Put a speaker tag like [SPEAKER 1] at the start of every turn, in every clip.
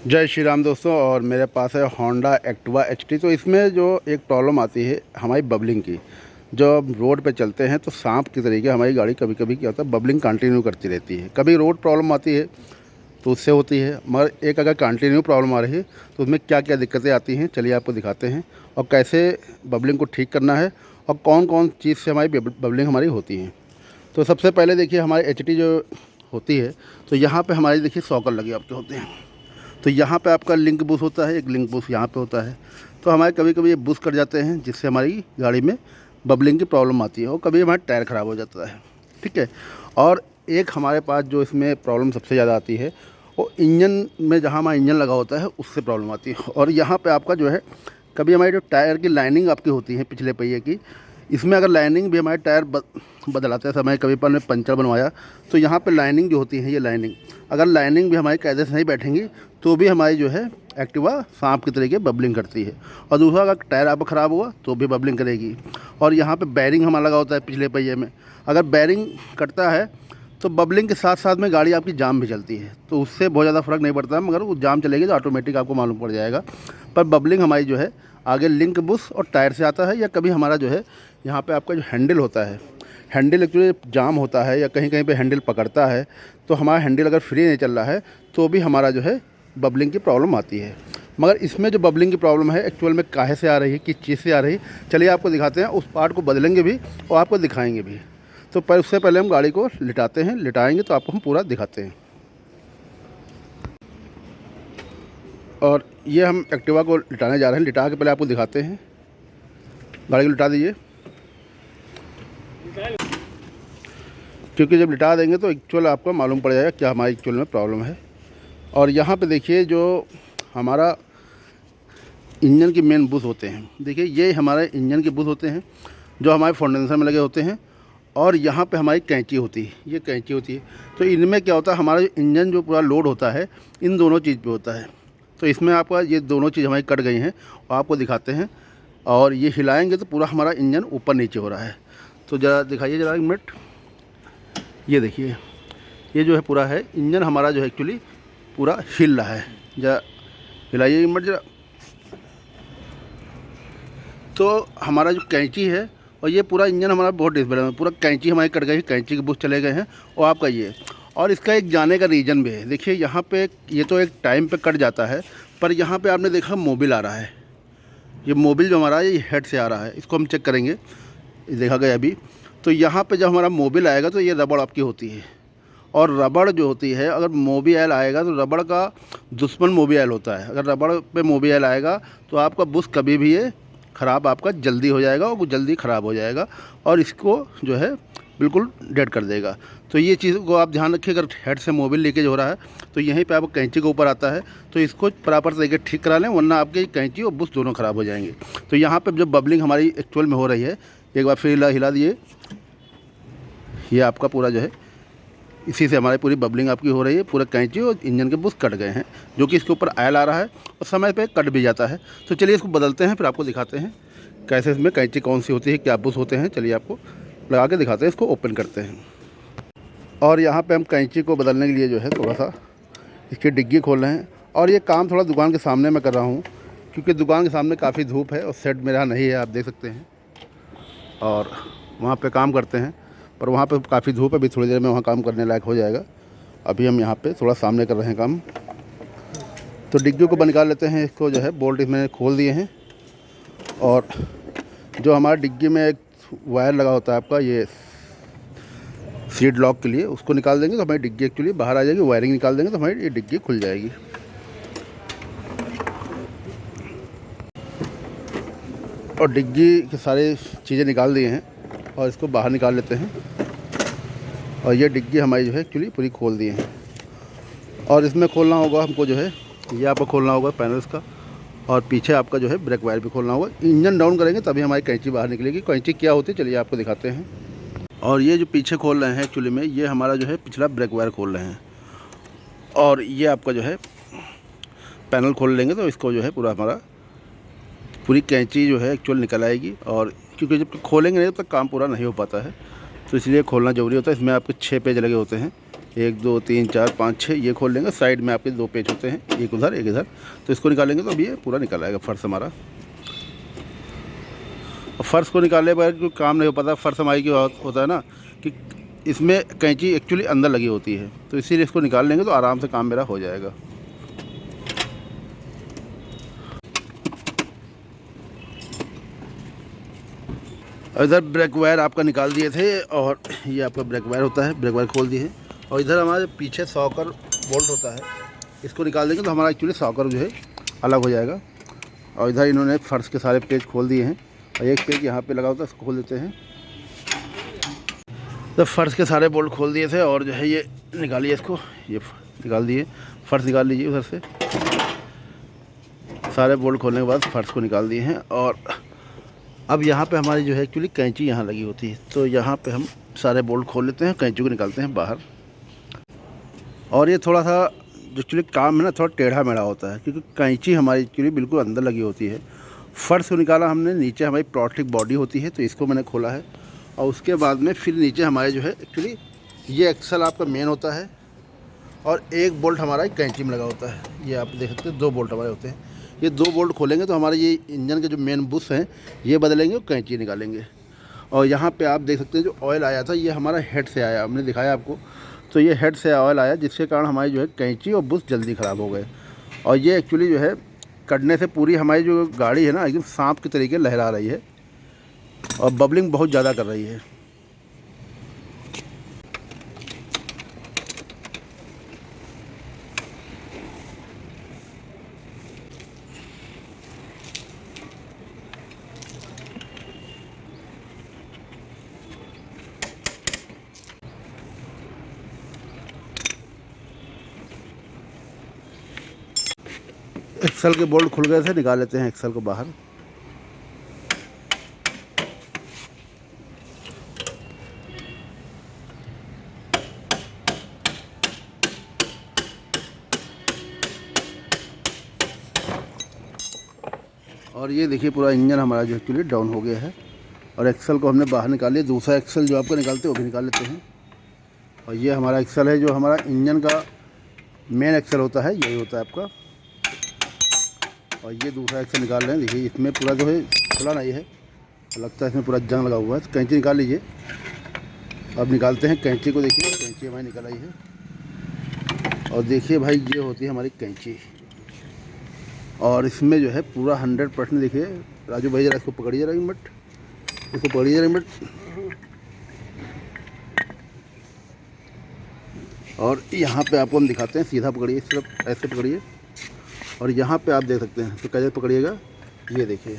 [SPEAKER 1] जय श्री राम दोस्तों। और मेरे पास है होंडा एक्टिवा एचटी। तो इसमें जो एक प्रॉब्लम आती है हमारी बबलिंग की, जो हम रोड पे चलते हैं तो सांप की तरीके हमारी गाड़ी कभी कभी क्या होता है, बबलिंग कंटिन्यू करती रहती है। कभी रोड प्रॉब्लम आती है तो उससे होती है, मगर एक अगर कंटिन्यू प्रॉब्लम आ रही है तो उसमें क्या क्या दिक्कतें आती हैं चलिए आपको दिखाते हैं, और कैसे बबलिंग को ठीक करना है और कौन कौन चीज़ से हमारी बबलिंग हमारी होती है। तो सबसे पहले देखिए हमारी एचटी जो होती है, तो यहाँ पे हमारी देखिए सॉकर लगे आपके होते हैं। तो यहाँ पे आपका लिंक बुश होता है, एक लिंक बुश यहाँ पे होता है। तो हमारे कभी कभी ये बुश कट जाते हैं जिससे हमारी गाड़ी में बबलिंग की प्रॉब्लम आती है, और कभी हमारा टायर ख़राब हो जाता है। ठीक है। और एक हमारे पास जो इसमें प्रॉब्लम सबसे ज़्यादा आती है वो इंजन में, जहाँ हमारा इंजन लगा होता है उससे प्रॉब्लम आती है। और यहाँ पे आपका जो है कभी हमारी जो टायर की लाइनिंग आपकी होती है पिछले पहिए की, इसमें अगर लाइनिंग भी हमारे टायर बदलाते समय कभी पर पंचर बनवाया तो यहाँ पे लाइनिंग जो होती है, ये लाइनिंग अगर लाइनिंग भी हमारी कायदे से नहीं बैठेंगी तो भी हमारी जो है एक्टिवा सांप की तरीके बबलिंग करती है। और दूसरा, अगर टायर आपका ख़राब हुआ तो भी बबलिंग करेगी। और यहाँ पे बैरिंग हमारा लगा होता है पिछले पहिए में, अगर बैरिंग कटता है तो बबलिंग के साथ साथ में गाड़ी आपकी जाम भी चलती है, तो उससे बहुत ज़्यादा फ़र्क नहीं पड़ता है, मगर वो जाम चलेगी तो ऑटोमेटिक आपको मालूम पड़ जाएगा। पर बबलिंग हमारी जो है आगे लिंक बुश और टायर से आता है, या कभी हमारा जो है यहाँ पे आपका जो हैंडल होता है, हैंडल एक्चुअली जाम होता है या कहीं कहीं पे हैंडल पकड़ता है, तो हमारा हैंडल अगर फ्री नहीं चल रहा है तो भी हमारा जो है बबलिंग की प्रॉब्लम आती है। मगर इसमें जो बबलिंग की प्रॉब्लम है एक्चुअल में काहे से आ रही है, किस चीज़ से आ रही है, चलिए आपको दिखाते हैं। उस पार्ट को बदलेंगे भी और आपको दिखाएंगे भी। तो पर उससे पहले हम गाड़ी को लिटाते हैं, लिटाएंगे तो आपको हम पूरा दिखाते हैं। और ये हम एक्टिवा को लिटाने जा रहे हैं, लिटा के पहले आपको दिखाते हैं। गाड़ी को लिटा दीजिए, क्योंकि जब लिटा देंगे तो एक्चुअल आपको मालूम पड़ जाएगा क्या हमारी एक्चुअल में प्रॉब्लम है। और यहाँ पे देखिए जो हमारा इंजन की मेन बुश होते हैं, देखिए ये हमारे इंजन के बुश होते हैं जो हमारे फाउंडेशन में लगे होते हैं। और यहाँ पे हमारी कैंची होती है, ये कैंची होती है। तो इनमें क्या होता है, हमारा जो इंजन जो पूरा लोड होता है इन दोनों चीज़ पे होता है। तो इसमें आपका ये दोनों चीज़ हमारी कट गई हैं और आपको दिखाते हैं। और ये हिलाएंगे तो पूरा हमारा इंजन ऊपर नीचे हो रहा है। तो ज़रा दिखाइए, ज़रा एक मिनट। ये देखिए, ये जो है पूरा है इंजन हमारा जो है एक्चुअली पूरा हिल रहा है। जरा हिलाइए एक मिनट ज़रा। तो हमारा जो कैंची है और ये पूरा इंजन हमारा बहुत डिस्प्ले में, पूरा कैंची हमारी कट गई है, कैंची के बुश चले गए हैं। और आपका ये, और इसका एक जाने का रीज़न भी है। देखिए यहाँ पे ये तो एक टाइम पे कट जाता है, पर यहाँ पे आपने देखा मोबिल आ रहा है। ये मोबिल जो हमारा है ये हेड से आ रहा है, इसको हम चेक करेंगे, देखा गया अभी। तो यहाँ पे जब हमारा मोबिल आएगा तो ये रबड़ आपकी होती है। और रबड़ जो होती है, अगर मोबिल आएगा तो रबड़ का दुश्मन मोबिल होता है। अगर रबड़ पे मोबिल आएगा तो आपका बुश कभी भी ये ख़राब आपका जल्दी हो जाएगा और जल्दी ख़राब हो जाएगा, और इसको जो है बिल्कुल डेड कर देगा। तो ये चीज़ को आप ध्यान रखिए, अगर हेड से मोबिल लीकेज हो रहा है तो यहीं पे आपको कैंची के ऊपर आता है, तो इसको प्रॉपर तरीके ठीक करा लें, वरना आपकी कैंची और बुश दोनों ख़राब हो जाएंगे। तो यहाँ पे जो बबलिंग हमारी एक्चुअल में हो रही है, एक बार फिर हिला दिए। ये आपका पूरा जो है इसी से हमारी पूरी बबलिंग आपकी हो रही है, पूरा कैंची और इंजन के बुश कट गए हैं, जो कि इसके ऊपर आयल आ रहा है और समय पे कट भी जाता है। तो चलिए इसको बदलते हैं, फिर आपको दिखाते हैं कैसे इसमें कैंची कौन सी होती है, क्या बुश होते हैं। चलिए आपको लगा के दिखाते हैं, इसको ओपन करते हैं। और यहाँ पे हम कैंची को बदलने के लिए जो है थोड़ा सा इसकी डिग्गी खोल रहे हैं। और ये काम थोड़ा दुकान के सामने मैं कर रहा हूँ, क्योंकि दुकान के सामने काफ़ी धूप है और सेट मेरा नहीं है, आप देख सकते हैं। और वहाँ पे काम करते हैं, पर वहाँ पे काफ़ी धूप है, अभी थोड़ी देर में वहाँ काम करने लायक हो जाएगा। अभी हम यहाँ पे थोड़ा सामने कर रहे हैं काम। तो डिग्गी को निकाल लेते हैं, इसको जो है बोल्ट इसमें खोल दिए हैं। और जो हमारा डिग्गी में एक वायर लगा होता है आपका, ये सीट लॉक के लिए, उसको निकाल देंगे तो हमारी डिग्गी एक्चुअली बाहर आ जाएगी। वायरिंग निकाल देंगे तो हमारी ये डिग्गी खुल जाएगी। और डिग्गी की सारी चीज़ें निकाल दिए हैं और इसको बाहर निकाल लेते हैं। और ये डिग्गी हमारी जो है एक्चुअली पूरी खोल दिए हैं। और इसमें खोलना होगा हमको जो है, ये आपको खोलना होगा पैनल्स का, और पीछे आपका जो है ब्रेक वायर भी खोलना होगा। इंजन डाउन करेंगे तभी हमारी कैंची बाहर निकलेगी। कैंची क्या होती है चलिए आपको दिखाते हैं। और ये जो पीछे खोल रहे हैं एक्चुअली में, ये हमारा जो है पिछला ब्रेक वायर खोल रहे हैं। और ये आपका जो है पैनल खोल लेंगे तो इसको जो है पूरा हमारा पूरी कैंची जो है एक्चुअल निकल आएगी। और क्योंकि जब खोलेंगे नहीं तब तक काम पूरा नहीं हो पाता है, तो इसलिए खोलना ज़रूरी होता है। इसमें आपके 6 पेज लगे होते हैं, 1 2 3 4 5 6 ये खोल लेंगे। साइड में आपके 2 पेच होते हैं, एक उधर एक इधर, तो इसको निकालेंगे तो अब ये पूरा निकल आएगा फ़र्श हमारा। और फ़र्श को निकालने पर कोई काम नहीं हो पाता। फ़र्श हमारी क्या होता है ना कि इसमें कैंची एक्चुअली अंदर लगी होती है, तो इसीलिए इसको निकाल लेंगे तो आराम से काम मेरा हो जाएगा। इधर ब्रेक वायर आपका निकाल दिए थे और ये आपका ब्रेक वायर होता है, ब्रेक वायर खोल दिए हैं। और इधर हमारे पीछे सॉकर बोल्ट होता है, इसको निकाल देंगे तो हमारा एक्चुअली सॉकर जो है अलग हो जाएगा। और इधर इन्होंने फर्श के सारे पेज खोल दिए हैं और एक पेज यहाँ पे लगा होता है, इसको खोल देते हैं। तो फर्श के सारे बोल्ट खोल दिए थे और जो है ये निकालिए, इसको ये निकाल दिए, फर्श निकाल लीजिए उधर से। सारे बोल्ट खोलने के बाद फर्श को निकाल दिए हैं। और अब यहाँ पे हमारी जो है एक्चुअली कैंची यहाँ लगी होती है, तो यहाँ पे हम सारे बोल्ट खोल लेते हैं, कैंची को निकालते हैं बाहर। और ये थोड़ा सा जो एक्चुअली काम है ना, थोड़ा टेढ़ा मेढ़ा होता है क्योंकि कैंची हमारी एक्चुअली बिल्कुल अंदर लगी होती है। फर्श को निकाला हमने, नीचे हमारी प्लास्टिक बॉडी होती है, तो इसको मैंने खोला है। और उसके बाद में फिर नीचे हमारे जो है एक्चुअली ये एक्सल आपका मेन होता है और एक बोल्ट हमारा कैंची में लगा होता है। ये आप देख सकते हैं 2 बोल्ट हमारे होते हैं। ये 2 बोल्ट खोलेंगे तो हमारे ये इंजन के जो मेन बुश हैं ये बदलेंगे और कैंची निकालेंगे। और यहाँ पे आप देख सकते हैं जो ऑयल आया था ये हमारा हेड से आया, हमने दिखाया आपको। तो ये हेड से ऑयल आया जिसके कारण हमारी जो है कैंची और बुश जल्दी ख़राब हो गए। और ये एक्चुअली जो है कटने से पूरी हमारी जो गाड़ी है ना एकदम सांप के तरीके लहरा रही है और बबलिंग बहुत ज़्यादा कर रही है। एक्सल के बोल्ट खुल गए थे, निकाल लेते हैं एक्सल को बाहर। और ये देखिए पूरा इंजन हमारा जो एक्चुअली डाउन हो गया है और एक्सल को हमने बाहर निकाल लिया। दूसरा एक्सल जो आपको निकालते हैं वो भी निकाल लेते हैं। और ये हमारा एक्सल है जो हमारा इंजन का मेन एक्सल होता है, यही होता है आपका। और ये दूसरा एक्सल निकाल रहे हैं, देखिए इसमें पूरा जो है खुला नहीं है, लगता है इसमें पूरा जंग लगा हुआ है। तो कैंची निकाल लीजिए। अब निकालते हैं कैंची को, देखिए कैंची हमारी निकल आई है। और देखिए भाई ये होती है हमारी कैंची और इसमें जो है पूरा 100% देखिए। राजू भाई जरा इसको पकड़िए जरा मिनट, इसको पकड़िए जरा मिनट। और यहाँ पे आपको हम दिखाते हैं, सीधा पकड़िए, इस तरफ ऐसे पकड़िए और यहाँ पे आप देख सकते हैं। तो कैसे पकड़िएगा, ये देखिए,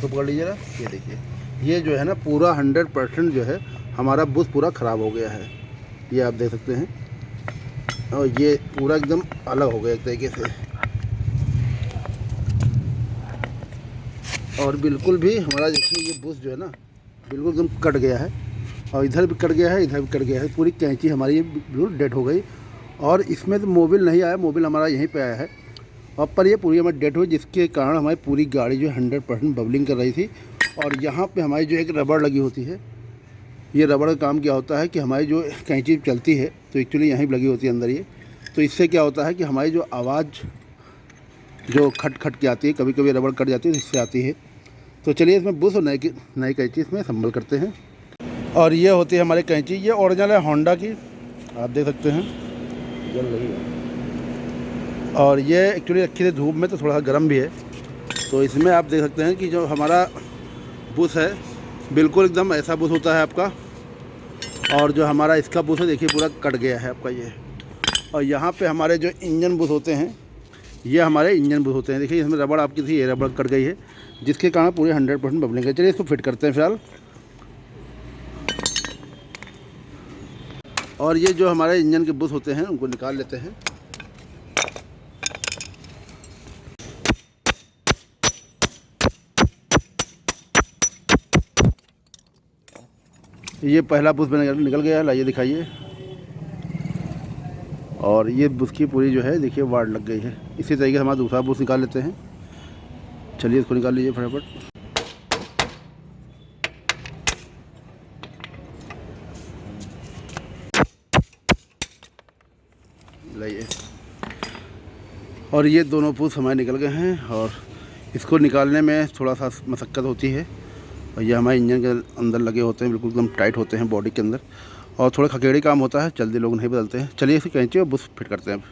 [SPEAKER 1] तो पकड़ लीजिएगा। ये देखिए ये जो है ना पूरा 100% जो है हमारा बुश पूरा ख़राब हो गया है, ये आप देख सकते हैं। और ये पूरा एकदम अलग हो गया एक तरीके से और बिल्कुल भी हमारा देखिए ये बुश जो है ना बिल्कुल एकदम कट गया है और इधर भी कट गया है, इधर भी कट गया है। पूरी कैंची हमारी बिल्कुल डेड हो गई। और इसमें तो मोबिल नहीं आया, मोबिल हमारा यहीं पे आया है। और पर ये पूरी हमारी डेड हुई जिसके कारण हमारी पूरी गाड़ी जो 100% बबलिंग कर रही थी। और यहाँ पे हमारी जो एक रबड़ लगी होती है, ये रबड़ का काम क्या होता है कि हमारी जो कैंची चलती है तो एक्चुअली यहीं लगी होती है अंदर ये। तो इससे क्या होता है कि हमारी जो आवाज़ जो खट खट के आती है, कभी कभी रबड़ कट जाती है तो इससे आती है। तो चलिए इसमें बुश और नई कैंची इसमें संभल करते हैं। और ये होती है हमारी कैंची, ये ओरिजिनल है होंडा की, आप देख सकते हैं जल रही है। और ये एक्चुअली रखी थी धूप में तो थोड़ा सा गर्म भी है। तो इसमें आप देख सकते हैं कि जो हमारा बुश है बिल्कुल एकदम ऐसा बुश होता है आपका। और जो हमारा इसका बुश है देखिए पूरा कट गया है आपका ये। और यहाँ पे हमारे जो इंजन बुश होते हैं ये हमारे इंजन बुश होते हैं। देखिए इसमें रबड़ आपकी थी, ये रबड़ कट गई है जिसके कारण पूरे 100% बबलिंग है। चलिए इसको फिट करते हैं फिलहाल। और ये जो हमारे इंजन के बुश होते हैं उनको निकाल लेते हैं। ये पहला बुश निकल गया है, लाइए दिखाइए। और ये बुश की पूरी जो है देखिए वाड़ लग गई है। इसी तरीके से हमारा दूसरा बुश निकाल लेते हैं। चलिए इसको निकाल लीजिए फटाफट। देखिए। और ये दोनों पूछ हमारे निकल गए हैं और इसको निकालने में थोड़ा सा मशक्क़त होती है। और ये हमारे इंजन के अंदर लगे होते हैं, बिल्कुल एकदम टाइट होते हैं बॉडी के अंदर, और थोड़ा खकेड़ी काम होता है, जल्दी लोग नहीं बदलते हैं। चलिए इसे कैंची और बुश फिट करते हैं अब।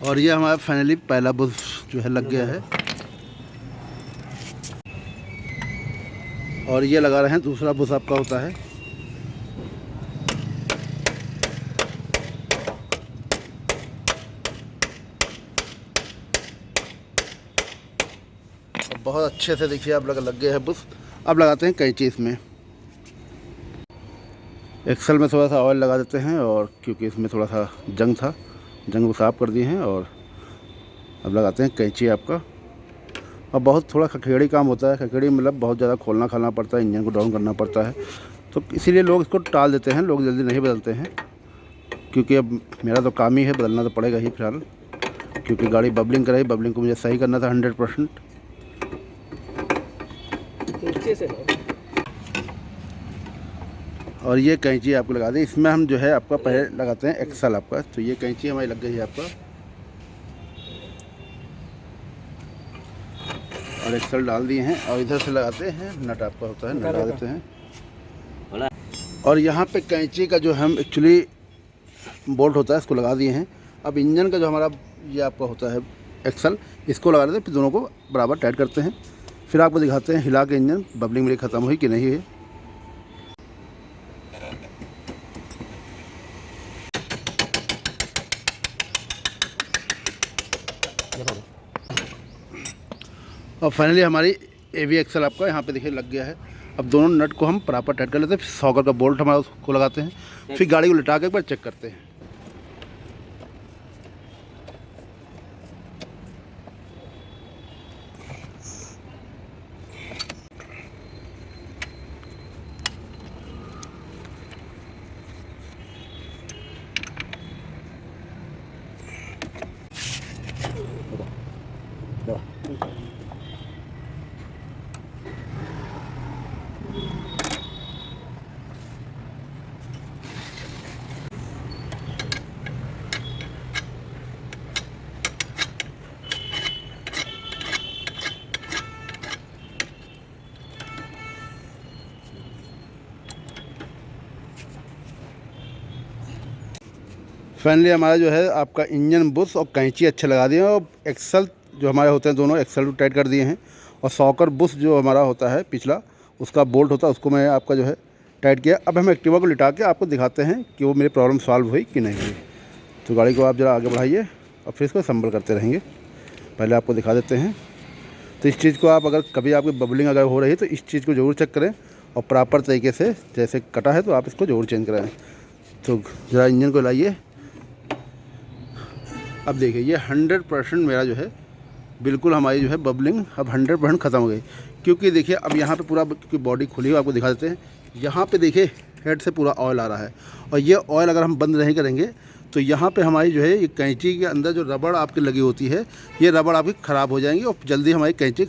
[SPEAKER 1] और ये हमारा फाइनली पहला बुश जो है लग गया है, और ये लगा रहे हैं दूसरा बुश आपका होता है। बहुत अच्छे से देखिए आप लग गए हैं बुश। अब लगाते हैं कैंची इसमें। एक्सल में थोड़ा सा ऑयल लगा देते हैं, और क्योंकि इसमें थोड़ा सा जंग था, जंग को साफ़ कर दिए हैं। और अब लगाते हैं कैंची आपका। और बहुत थोड़ा खखेड़ी काम होता है, खखेड़ी मतलब बहुत ज़्यादा खोलना खालना पड़ता है, इंजन को डाउन करना पड़ता है, तो इसीलिए लोग इसको टाल देते हैं, लोग जल्दी नहीं बदलते हैं। क्योंकि अब मेरा तो काम ही है, बदलना तो पड़ेगा ही फिलहाल, क्योंकि गाड़ी बबलिंग कराई, बबलिंग को मुझे सही करना था 100%। और ये कैंची आपको लगा दें। इसमें हम जो है आपका पहले लगाते हैं एक्सल आपका। तो ये कैंची हमारी लग गई है आपका, और एक्सल डाल दिए हैं। और इधर से लगाते हैं नट आपका होता है, नट लगा देते हैं। और यहाँ पे कैंची का जो हम एक्चुअली बोल्ट होता है इसको लगा दिए हैं। अब इंजन का जो हमारा ये आपका होता है एक्सल, इसको लगा देते हैं, फिर दोनों को बराबर टाइट करते हैं। फिर आपको दिखाते हैं हिला के इंजन बबलिंग मेरी ख़त्म हुई कि नहीं है। और फाइनली हमारी एवी एक्सल आपका यहाँ पे देखिए लग गया है। अब दोनों नट को हम प्रॉपर टाइट कर लेते हैं, फिर सॉकर का बोल्ट हमारा उसको लगाते हैं, फिर गाड़ी को लिटा के एक बार चेक करते हैं। फाइनली हमारा जो है आपका इंजन बुश और कैंची अच्छे लगा दिए हैं, और एक्सल जो हमारे होते हैं दोनों एक्सल टाइट कर दिए हैं। और सॉकर बुश जो हमारा होता है पिछला, उसका बोल्ट होता है, उसको मैं आपका जो है टाइट किया। अब हम एक्टिवा को लिटा के आपको दिखाते हैं कि वो मेरी प्रॉब्लम सॉल्व हुई कि नहीं हुई। तो गाड़ी को आप ज़रा आगे बढ़ाइए और फिर इसको संभल करते रहेंगे। पहले आपको दिखा देते हैं। तो इस चीज़ को आप अगर कभी आपकी बबलिंग अगर हो रही है तो इस चीज़ को ज़रूर चेक करें, और प्रॉपर तरीके से जैसे कटा है तो आप इसको ज़रूर चेंज कराएँ। तो ज़रा इंजन को लाइए। अब देखिए ये 100% मेरा जो है बिल्कुल हमारी जो है बबलिंग अब 100% ख़त्म हो गई। क्योंकि देखिए अब यहाँ पे पूरा बॉडी खुली हुई आपको दिखा देते हैं। यहाँ पे देखिए हेड से पूरा ऑयल आ रहा है, और ये ऑयल अगर हम बंद नहीं करेंगे तो यहाँ पे हमारी जो है ये कैंची के अंदर जो रबड़ आपकी लगी होती है, ये रबड़ आपकी ख़राब हो जाएंगी और जल्दी हमारी कैंची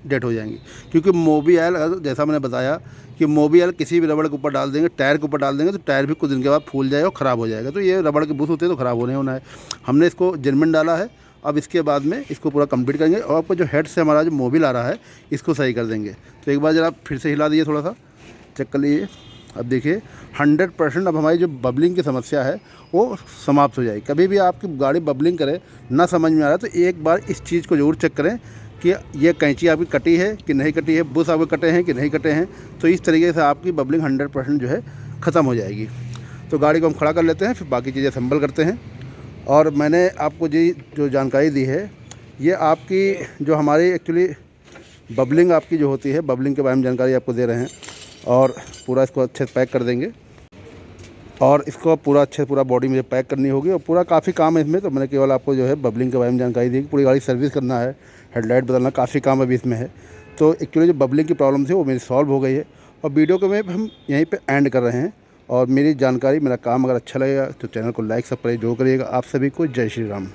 [SPEAKER 1] डेड हो जाएंगी। क्योंकि मोबी ऑयल, जैसा मैंने बताया कि मोबी ऑयल किसी भी रबड़ के ऊपर डाल देंगे, टायर के ऊपर डाल देंगे, तो टायर भी कुछ दिन के बाद फूल जाएगा और ख़राब हो जाएगा। तो ये रबड़ के बुश होते हैं तो ख़राब होने होना है। हमने इसको जेन्युइन डाला है। अब इसके बाद में इसको पूरा कंप्लीट करेंगे, और आपको जो हेड से हमारा जो मोबिल आ रहा है इसको सही कर देंगे। तो एक बार जरा फिर से हिला दीजिए, थोड़ा सा चेक कर लीजिए। अब देखिए 100% अब हमारी जो बबलिंग की समस्या है वो समाप्त हो जाएगी। कभी भी आपकी गाड़ी बबलिंग करे ना समझ में आ रहा है तो एक बार इस चीज़ को ज़रूर चेक करें कि ये कैंची आपकी कटी है कि नहीं कटी है, बुश आपके कटे हैं कि नहीं कटे हैं। तो इस तरीके से आपकी बबलिंग 100% जो है ख़त्म हो जाएगी। तो गाड़ी को हम खड़ा कर लेते हैं, फिर बाकी चीज़ें संभल करते हैं। और मैंने आपको जो जानकारी दी है ये आपकी जो हमारी एक्चुअली बबलिंग आपकी जो होती है, बबलिंग के बारे में जानकारी आपको दे रहे हैं, और पूरा इसको अच्छे से पैक कर देंगे। और इसको पूरा अच्छे से पूरा बॉडी मुझे पैक करनी होगी और पूरा काफ़ी काम है इसमें। तो मैंने केवल आपको जो है बबलिंग के बारे में जानकारी दी कि पूरी गाड़ी सर्विस करना है, हेडलाइट बदलना, काफ़ी काम अभी इसमें है। तो एक्चुअली जो बबलिंग की प्रॉब्लम थी वो मेरी सॉल्व हो गई है और वीडियो को में हम यहीं पे एंड कर रहे हैं। और मेरी जानकारी, मेरा काम अगर अच्छा लगेगा तो चैनल को लाइक सब्सक्राइब जरूर करिएगा। आप सभी को जय श्री राम।